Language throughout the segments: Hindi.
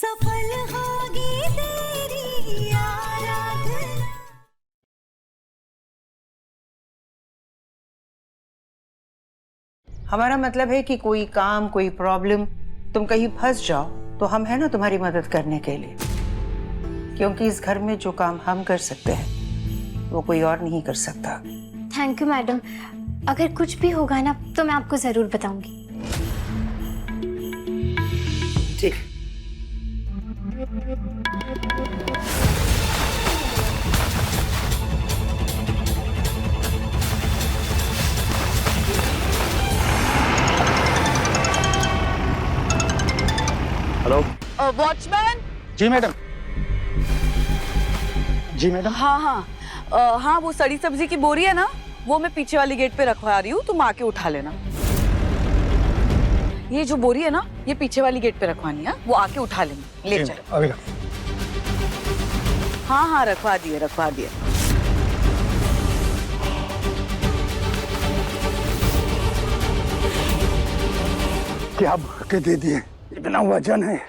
सफल होगी तेरी आराधना। हमारा मतलब है कि कोई काम, कोई प्रॉब्लम, तुम कहीं फंस जाओ तो हम हैं ना तुम्हारी मदद करने के लिए। क्योंकि इस घर में जो काम हम कर सकते हैं वो कोई और नहीं कर सकता। थैंक यू मैडम, अगर कुछ भी होगा ना तो मैं आपको जरूर बताऊंगी। ठीक। Hello watchman. जी मैडम। जी मैडम। हाँ वो सड़ी सब्जी की बोरी है ना, वो मैं पीछे वाली गेट पे रखवा रही हूँ, तुम आके उठा लेना। ये जो बोरी है ना, ये पीछे वाली गेट पे रखवानी है, वो आके उठा लेना। ले चलो। अभी हाँ रखवा दिए। क्या भाके दे दिए, इतना वजन है।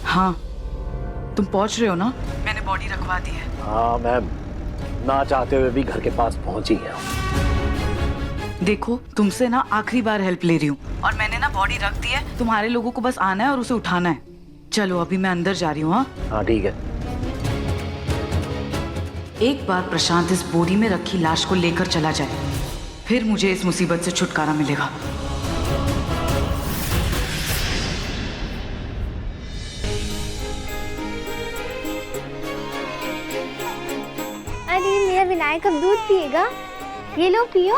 हाँ तुम पहुंच रहे हो ना? मैंने बॉडी रखवा दी है। हाँ मैम, ना चाहते हुए भी घर के पास पहुंची है। देखो तुमसे ना आखिरी बार हेल्प ले रही हूँ, और मैंने ना बॉडी रख दी है, तुम्हारे लोगों को बस आना है और उसे उठाना है। चलो अभी मैं अंदर जा रही हूँ। हाँ ठीक है। एक बार प्रशांत इस बोरी में रखी लाश को लेकर चला जाए, फिर मुझे इस मुसीबत से छुटकारा मिलेगा। अरे मेरा विनायक अब दूध पिएगा, ये लो पियो।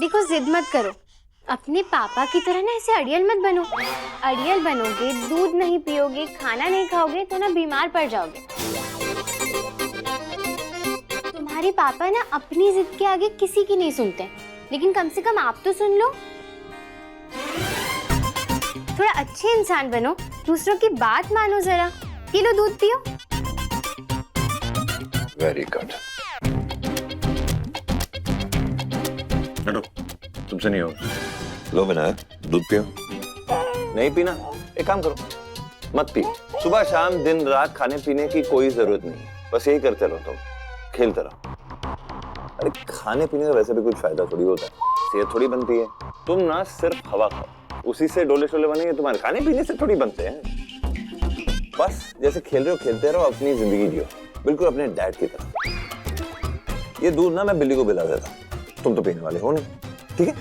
देखो जिद मत करो, अपने पापा की तरह ना ऐसे अड़ियल मत बनो। अड़ियल बनोगे, दूध नहीं पियोगे, खाना नहीं खाओगे तो ना बीमार पड़ जाओगे। तुम्हारे पापा ना अपनी जिद के आगे किसी की नहीं सुनते, लेकिन कम से कम आप तो सुन लो। थोड़ा अच्छे इंसान बनो, दूसरों की बात मानो जरा। ये लो दूध पियो। Very good. तुमसे नहीं होगा। लो विनायक, दूध पियो। नहीं पीना? एक काम करो, मत पी। सुबह शाम दिन रात खाने पीने की कोई जरूरत नहीं, बस यही करते रहो, तुम खेलते रहो। अरे खाने पीने का वैसे भी कुछ फायदा थोड़ी होता है, सेहत थोड़ी बनती है। तुम ना सिर्फ हवा खाओ, उसी से डोले शोले बनेंगे, तुम्हारे खाने पीने से थोड़ी बनते हैं। बस जैसे खेल रहे हो खेलते रहो, अपनी जिंदगी जियो, बिल्कुल अपने डैड की तरह। ये दूध ना मैं बिल्ली को पिला देता, तुम तो पीने वाले हो नहीं, ठीक है?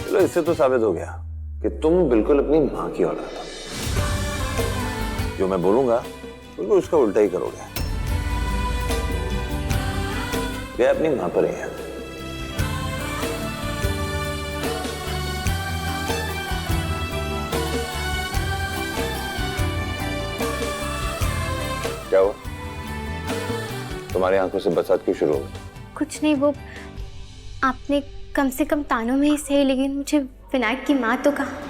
चलो इससे तो साबित हो गया कि तुम बिल्कुल अपनी माँ की औलाद हो। जो मैं बोलूंगा बिल्कुल उसका उल्टा ही करोगे। ये अपनी माँ पर ही है। क्या हुआ? तुम्हारी आंखों से बरसात क्यों शुरू हो गई? कुछ नहीं, वो आपने कम से कम तानों में ही सही, लेकिन मुझे विनायक की माँ तो कहा।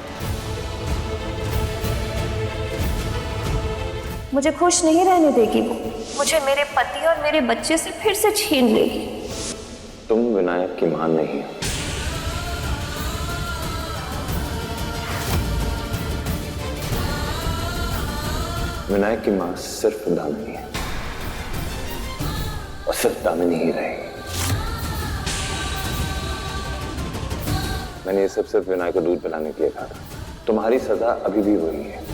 मुझे खुश नहीं रहने देगी वो, मुझे मेरे पति और मेरे बच्चे से फिर से छीन लेगी। तुम विनायक की मां नहीं हो। विनायक की मां सिर्फ दामिनी है, और सिर्फ दामिनी ही रहेगी। मैंने ये सब सिर्फ विनायक को दूध पिलाने के लिए कहा था। तुम्हारी सजा अभी भी वही है।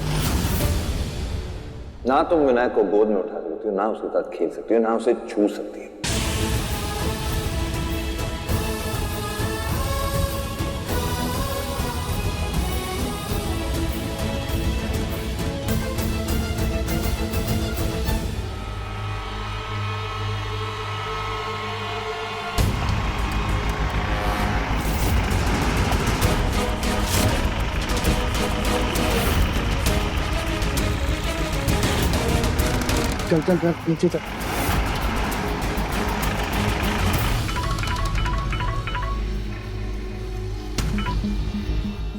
ना तुम विनायक को गोद में उठा सकती हो, ना उसके साथ खेल सकती हो, ना उसे छू सकती हो। चल चल चल नीचे चल।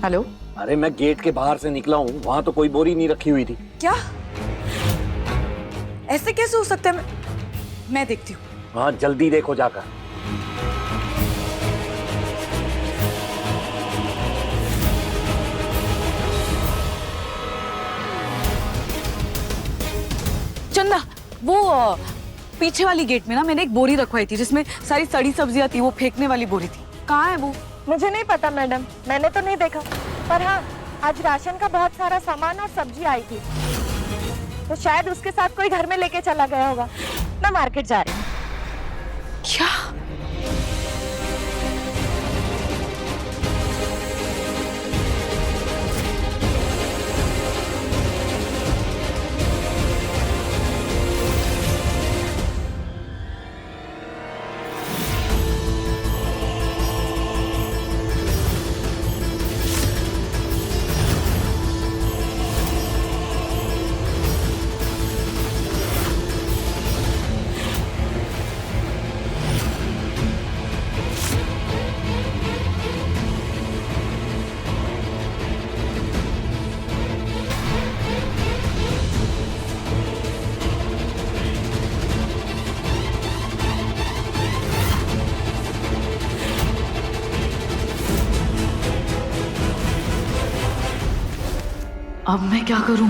हेलो। अरे मैं गेट के बाहर से निकला हूँ, वहां तो कोई बोरी नहीं रखी हुई थी। क्या? ऐसे कैसे हो सकता है? मैं देखती हूँ। हाँ जल्दी देखो जाकर। चंदा, वो पीछे वाली गेट में ना मैंने एक बोरी रखवाई थी जिसमें सारी सड़ी सब्जियां थी, वो फेंकने वाली बोरी थी। कहाँ है वो? मुझे नहीं पता मैडम, मैंने तो नहीं देखा। पर हाँ, आज राशन का बहुत सारा सामान और सब्जी आई थी, तो शायद उसके साथ कोई घर में लेके चला गया होगा। मैं मार्केट जा रही हूँ। क्या? अब मैं क्या करूं?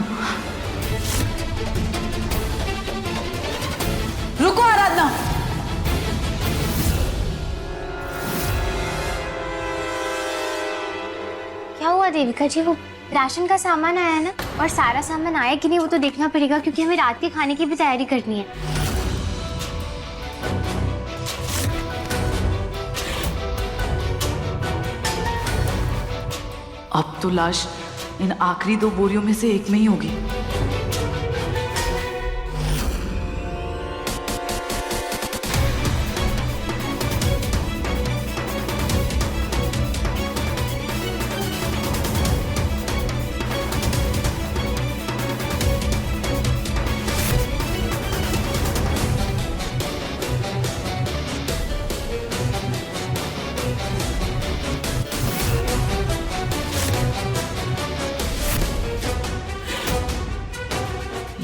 रुको आराधना। क्या हुआ देविका जी? वो राशन का सामान आया ना, और सारा सामान आया कि नहीं वो तो देखना पड़ेगा, क्योंकि हमें रात के खाने की भी तैयारी करनी है। अब तो लाश इन आखिरी 2 बोरियों में से एक में ही होगी।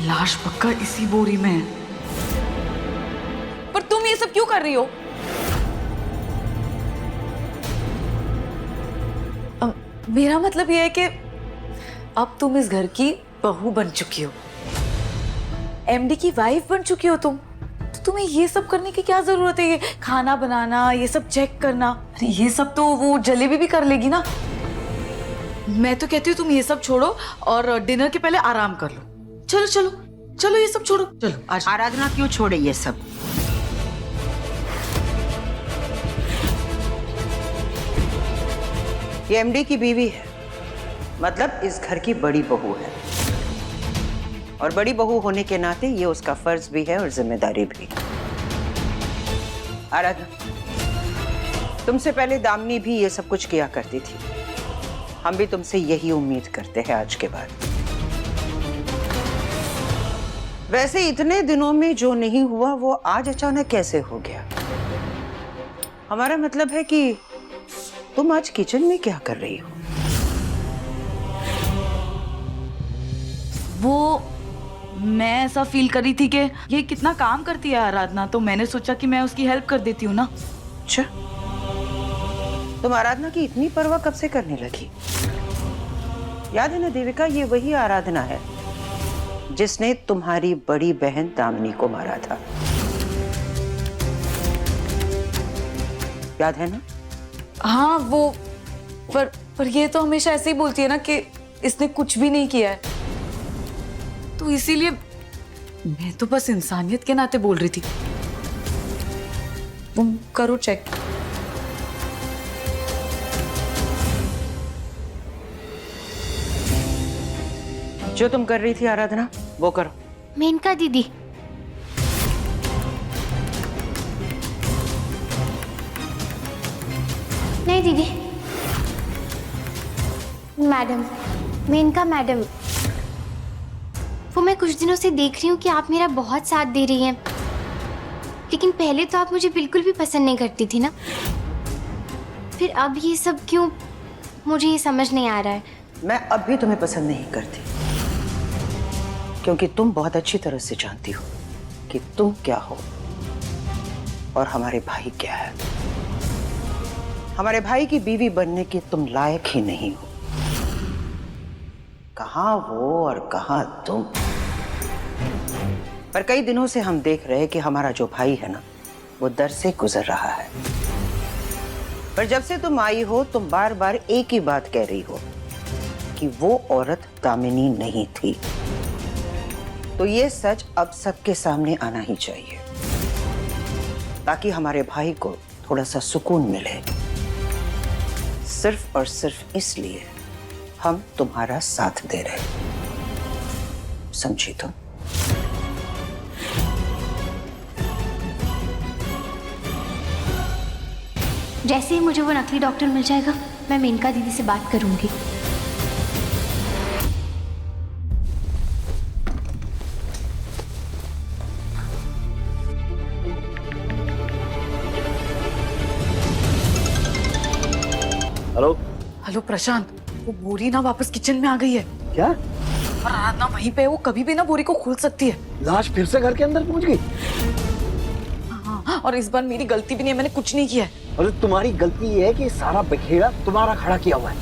लाश पक्का इसी बोरी में है। पर तुम ये सब क्यों कर रही हो? मेरा मतलब ये है कि अब तुम इस घर की बहू बन चुकी हो, एमडी की वाइफ बन चुकी हो तुम, तो तुम्हें ये सब करने की क्या जरूरत है? ये खाना बनाना, ये सब चेक करना, अरे ये सब तो वो जलेबी भी कर लेगी ना। मैं तो कहती हूँ तुम ये सब छोड़ो और डिनर के पहले आराम कर लो। चलो चलो चलो, ये सब छोड़ो। चलो आज। आराधना क्यों छोड़े ये सब? ये एमडी की बीवी है, मतलब इस घर की बड़ी बहू है, और बड़ी बहू होने के नाते ये उसका फर्ज भी है और जिम्मेदारी भी। आराधना, तुमसे पहले दामिनी भी ये सब कुछ किया करती थी, हम भी तुमसे यही उम्मीद करते हैं आज के बाद। वैसे इतने दिनों में जो नहीं हुआ वो आज अचानक कैसे हो गया? हमारा मतलब है कि तुम आज किचन में क्या कर रही हो? वो मैं ऐसा फील कर रही थी कि ये कितना काम करती है आराधना, तो मैंने सोचा कि मैं उसकी हेल्प कर देती हूँ ना। अच्छा, तुम आराधना की इतनी परवाह कब से करने लगी? याद है ना देविका, ये वही आराधना है जिसने तुम्हारी बड़ी बहन दामिनी को मारा था, याद है ना? हाँ वो, पर ये तो हमेशा ऐसे ही बोलती है ना कि इसने कुछ भी नहीं किया है, तो इसीलिए मैं तो बस इंसानियत के नाते बोल रही थी। तुम करो चेक। जो तुम कर रही थी आराधना वो करो। मेनका दीदी, नहीं दीदी, मैडम, मेनका मैडम, आपको मैं कुछ दिनों से देख रही हूँ कि आप मेरा बहुत साथ दे रही हैं, लेकिन पहले तो आप मुझे बिल्कुल भी पसंद नहीं करती थी ना। फिर अब ये सब क्यों, मुझे ये समझ नहीं आ रहा है। मैं अब भी तुम्हें पसंद नहीं करती, क्योंकि तुम बहुत अच्छी तरह से जानती हो कि तुम क्या हो और हमारे भाई क्या है। हमारे भाई की बीवी बनने की तुम लायक ही नहीं हो। कहाँ वो और कहाँ तुम। पर कई दिनों से हम देख रहे हैं कि हमारा जो भाई है ना, वो दर से गुजर रहा है। पर जब से तुम आई हो, तुम बार बार एक ही बात कह रही हो कि वो औरत दामिनी नहीं थी। तो ये सच अब सबके सामने आना ही चाहिए, ताकि हमारे भाई को थोड़ा सा सुकून मिले। सिर्फ और सिर्फ इसलिए हम तुम्हारा साथ दे रहे हैं, समझी तुम? जैसे ही मुझे वो नकली डॉक्टर मिल जाएगा, मैं मेनका दीदी से बात करूंगी। हेलो। हेलो प्रशांत, वो बोरी ना वापस किचन में आ गई है। क्या? और आराधना वहीं पे है, वो कभी भी ना बोरी को खोल सकती है। लाश फिर से घर के अंदर पहुंच गई? हाँ, और इस बार मेरी गलती भी नहीं है, मैंने कुछ नहीं किया है। अरे तुम्हारी गलती ये है कि सारा बखेड़ा तुम्हारा खड़ा किया हुआ है।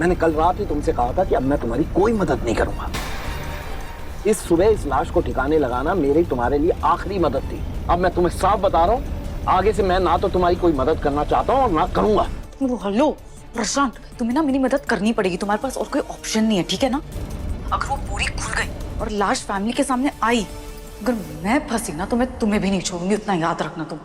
मैंने कल रात ही तुमसे कहा था कि अब मैं तुम्हारी कोई मदद नहीं करूंगा। इस सुबह इस लाश को ठिकाने लगाना मेरी तुम्हारे लिए आखिरी मदद थी। अब मैं तुम्हें साफ बता रहा हूँ, आगे से मैं ना तो तुम्हारी कोई मदद करना चाहता हूँ और ना करूंगा। हेलो प्रशांत, तुम्हें ना मेरी मदद करनी पड़ेगी, तुम्हारे पास और कोई ऑप्शन नहीं है, ठीक है ना? अगर वो पूरी खुल गई और लाश फैमिली के सामने आई, अगर मैं फंसी ना तो मैं तुम्हें भी नहीं छोड़ूंगी, उतना याद रखना तुम।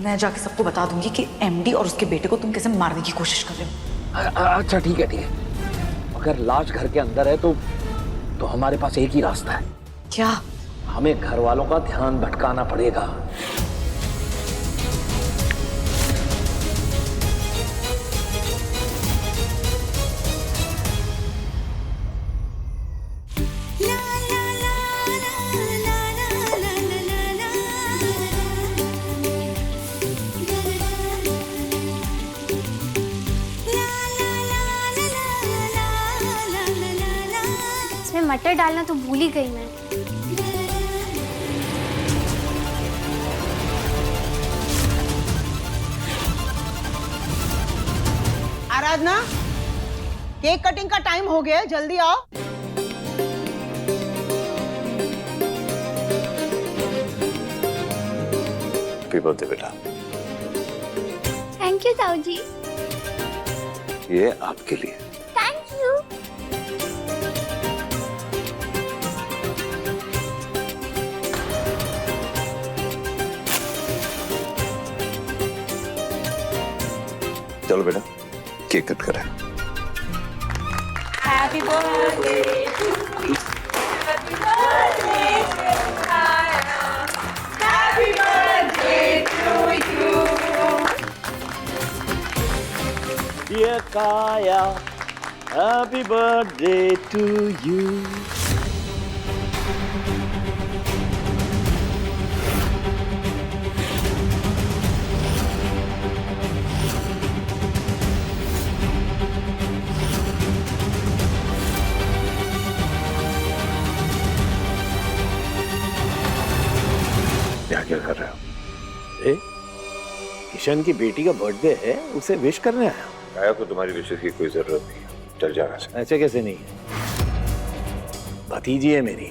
मैं जाके सबको बता दूंगी कि एमडी और उसके बेटे को तुम कैसे मारने की कोशिश कर रहे हो। अच्छा ठीक है, ठीक है। अगर लाश घर के अंदर है तो हमारे पास एक ही रास्ता है। क्या? हमें घर वालों का ध्यान भटकाना पड़ेगा। इसमें मटर डालना तो भूल ही गई मैं। आराधना, केक कटिंग का टाइम हो गया है, जल्दी आओ। हैप्पी बर्थडे बेटा। थैंक यू ताऊ जी। ये आपके लिए। Thank you. चलो बेटा, केक कट करें। Happy birthday. Dear Kaya, happy birthday to you. यहाँ क्या कर रहे हो? ए, किशन की बेटी का बर्थडे है, उसे विश करने आया हूं। काया को तुम्हारी विशेष की कोई जरूरत नहीं है, चल जाना से। ऐसे कैसे नहीं है? भतीजी है मेरी,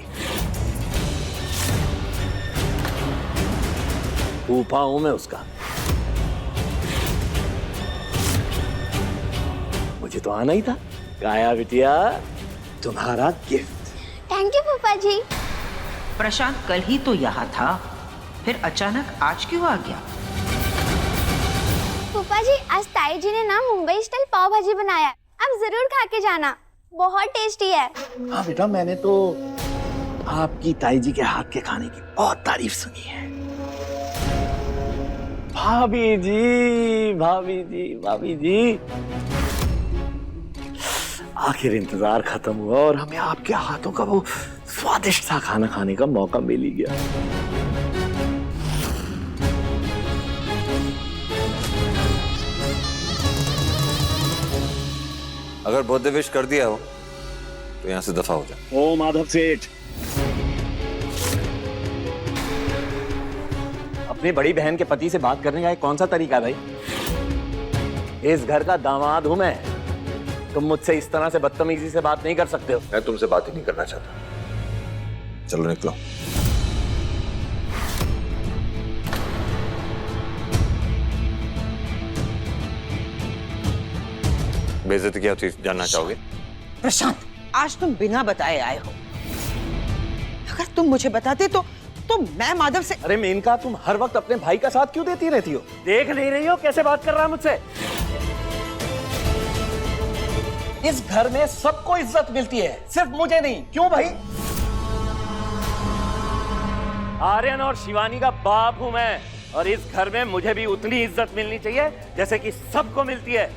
फूफा हूं मैं उसका। मुझे तो आना ही था। काया बिटिया, तुम्हारा गिफ्ट। थैंक यू फूफा जी। प्रशांत कल ही तो यहाँ था, फिर अचानक आज क्यों आ गया? फूफा जी, आज ताई जी ने ना मुंबई स्टाइल पाव भाजी बनाया, आप जरूर खा के जाना, बहुत टेस्टी है। हाँ बेटा, मैंने तो आपकी ताई जी के हाथ के खाने की बहुत तारीफ सुनी है। भाभी जी, भाभी जी, भाभी जी, आखिर इंतजार खत्म हुआ और हमें आपके हाथों का वो स्वादिष्ट सा खाना खाने का मौका मिल ही गया। अगर बर्थडे विश कर दिया हो तो यहाँ से दफा हो जाए। ओ माधव सेठ, अपनी बड़ी बहन के पति से बात करने का कौन सा तरीका है भाई? इस घर का दामाद हूं मैं, तुम मुझसे इस तरह से बदतमीजी से बात नहीं कर सकते हो। मैं तुमसे बात ही नहीं करना चाहता। चलो निकलो। बेइज्जती क्या होती जानना चाहोगे? प्रशांत, आज तुम बिना बताए आए हो। अगर तुम मुझे बताते तो मैं माधव से। अरे मेनका, तुम हर वक्त अपने भाई का साथ क्यों देती रहती हो? देख नहीं रही हो कैसे बात कर रहा है मुझसे? इस घर में सबको इज्जत मिलती है, सिर्फ मुझे नहीं। क्यों भाई? आर्यन और शिवानी का बाप हूं मैं, और इस घर में मुझे भी उतनी इज्जत मिलनी चाहिए जैसे कि सबको मिलती है।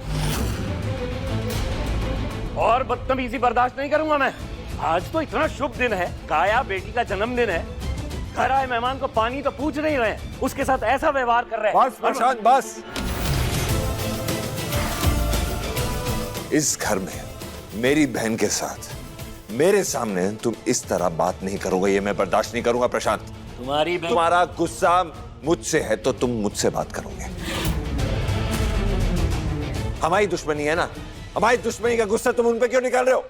और बदतमीजी बर्दाश्त नहीं करूंगा मैं। आज तो इतना शुभ दिन है, काया बेटी का जन्मदिन है। घर आए मेहमान को पानी तो पूछ नहीं रहे, उसके साथ ऐसा व्यवहार कर रहे हैं। बस प्रशांत, बस। इस घर में मेरी बहन के साथ मेरे सामने तुम इस तरह बात नहीं करोगे, ये मैं बर्दाश्त नहीं करूंगा प्रशांत। तुम्हारा गुस्सा मुझसे है तो तुम मुझसे बात करोगे। हमारी दुश्मनी है ना, हमारी दुश्मनी का गुस्सा तुम उन पे क्यों निकाल रहे हो?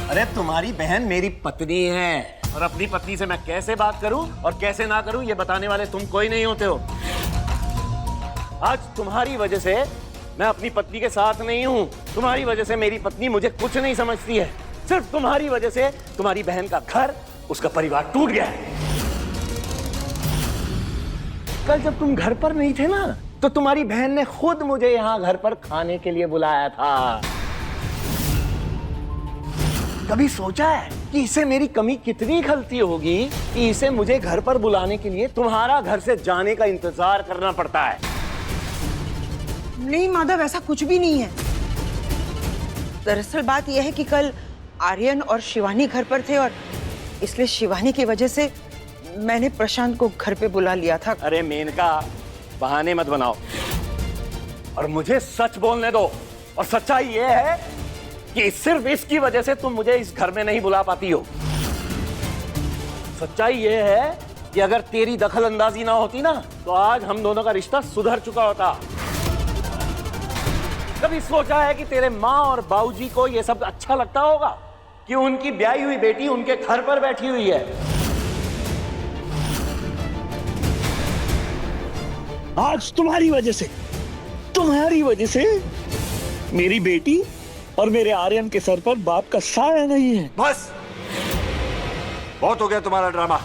अरे तुम्हारी बहन मेरी पत्नी है, और अपनी पत्नी से मैं कैसे बात करूं और कैसे ना करूं ये बताने वाले तुम कोई नहीं होते हो। आज तुम्हारी वजह से मैं अपनी पत्नी के साथ नहीं हूं। तुम्हारी वजह से मेरी पत्नी मुझे कुछ नहीं समझती है। सिर्फ तुम्हारी वजह से तुम्हारी बहन का घर, उसका परिवार टूट गया है। कल जब तुम घर पर नहीं थे ना, तो तुम्हारी बहन ने खुद मुझे यहाँ घर पर खाने के लिए बुलाया था। कभी सोचा है कि इसे मेरी कमी कितनी खलती होगी कि इसे मुझे घर पर बुलाने के लिए तुम्हारा घर से जाने का इंतजार करना पड़ता है? नहीं माधव, ऐसा कुछ भी नहीं है। दरअसल बात यह है कि कल आर्यन और शिवानी घर पर थे और इसलिए शिवानी की वजह से मैंने प्रशांत को घर पे बुला लिया था। अरे मेनका, बहाने मत बनाओ और मुझे सच बोलने दो। और सच्चाई ये है कि सिर्फ इसकी वजह से तुम मुझे इस घर में नहीं बुला पाती हो। सच्चाई ये है कि अगर तेरी दखल अंदाजी ना होती ना, तो आज हम दोनों का रिश्ता सुधर चुका होता। कभी सोचा है कि तेरे माँ और बाबूजी को ये सब अच्छा लगता होगा कि उनकी ब्याही हुई बेटी उनके घर पर बैठी हुई है? आज तुम्हारी वजह से मेरी बेटी और मेरे आर्यन के सर पर बाप का साया नहीं है। बस, बहुत हो गया तुम्हारा ड्रामा।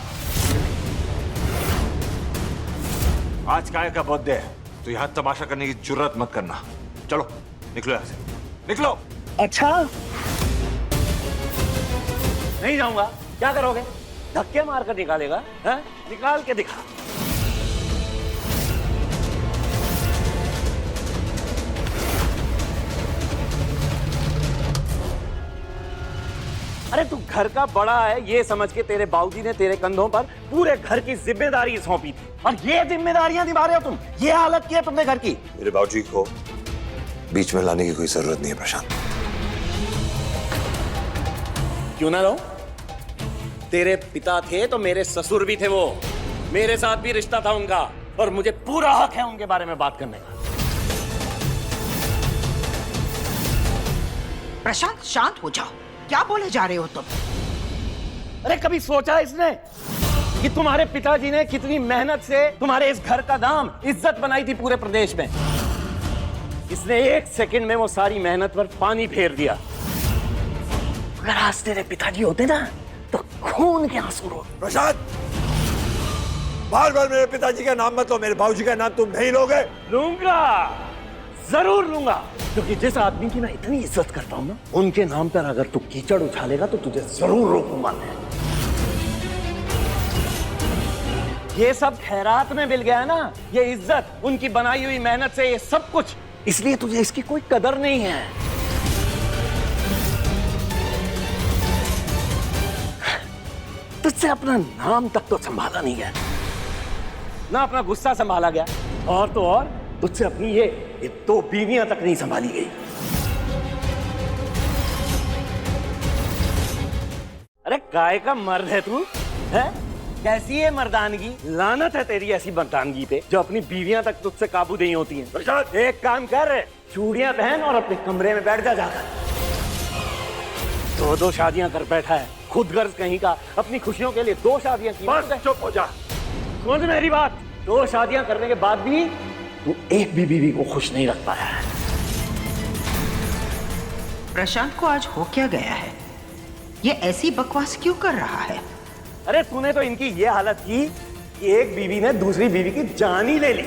आज काय का बर्थडे है तो यहां तमाशा करने की जुर्रत मत करना। चलो निकलो यहां से, निकलो। अच्छा, नहीं जाऊंगा। क्या करोगे? धक्के मारकर निकालेगा? है? निकाल के दिखा। अरे तू घर का बड़ा है ये समझ के तेरे बाबूजी ने तेरे कंधों पर पूरे घर की जिम्मेदारी सौंपी थी, और ये जिम्मेदारियां निभा रहे हो तुम। ये हालत की है तुमने घर की। मेरे बाबूजी को बीच में लाने की कोई जरूरत नहीं है प्रशांत। क्यों ना लो? तेरे पिता थे तो मेरे ससुर भी थे, वो मेरे साथ भी रिश्ता था उनका, और मुझे पूरा हक है उनके बारे में बात करने का। प्रशांत, शांत हो जाओ। क्या बोले जा रहे हो तुम? अरे कभी सोचा इसने कि तुम्हारे पिताजी ने कितनी मेहनत से तुम्हारे इस घर का नाम, इज्जत बनाई थी पूरे प्रदेश में? इसने एक सेकंड में वो सारी मेहनत पर पानी फेर दिया। अगर आज तेरे पिताजी होते ना, तो खून के आंसू रो। प्रशांत, बार बार मेरे पिताजी का नाम मत लो, मेरे बाबूजी का नाम तुम नहीं लोगे। लूंगा, जरूर लूंगा, क्योंकि जिस आदमी की मैं इतनी इज्जत करता हूं ना, उनके नाम पर अगर तू कीचड़ उछालेगा तो तुझे जरूर रोकूंगा मैं। ये सब खैरात में मिल गया ना, ये इज्जत, उनकी बनाई हुई मेहनत से, ये सब कुछ, इसलिए तुझे इसकी कोई कदर नहीं है। तुझसे अपना नाम तक तो संभाला नहीं है ना, अपना गुस्सा संभाला गया, और तो और तुझसे अपनी ये 2 बीवियां तक नहीं संभाली गई। अरे काय का मर्द है तू, है? कैसी है मर्दानगी? लानत है तेरी ऐसी मर्दानगी पे जो अपनी बीवियां तक तुझसे काबू नहीं होती हैं। एक काम कर, चूड़ियां पहन और अपने कमरे में बैठ जा जाकर। 2 शादियां कर बैठा है, खुद गर्ज कहीं का, अपनी खुशियों के लिए 2 शादियां की। बस चुप हो जा, सुन मेरी बात। 2 शादियां करने के बाद भी तू एक भी बीवी को खुश नहीं रख पाया है। प्रशांत को आज हो क्या गया है? ये ऐसी बकवास क्यों कर रहा है? अरे तूने तो इनकी ये हालत की कि एक बीवी ने दूसरी बीवी की जान ही ले ली।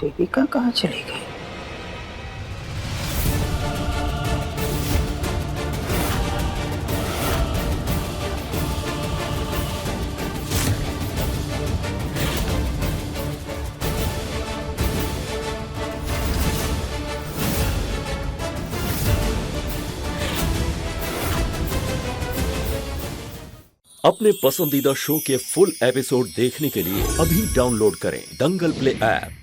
देविका कहाँ चली गई? अपने पसंदीदा शो के फुल एपिसोड देखने के लिए अभी डाउनलोड करें दंगल प्ले ऐप।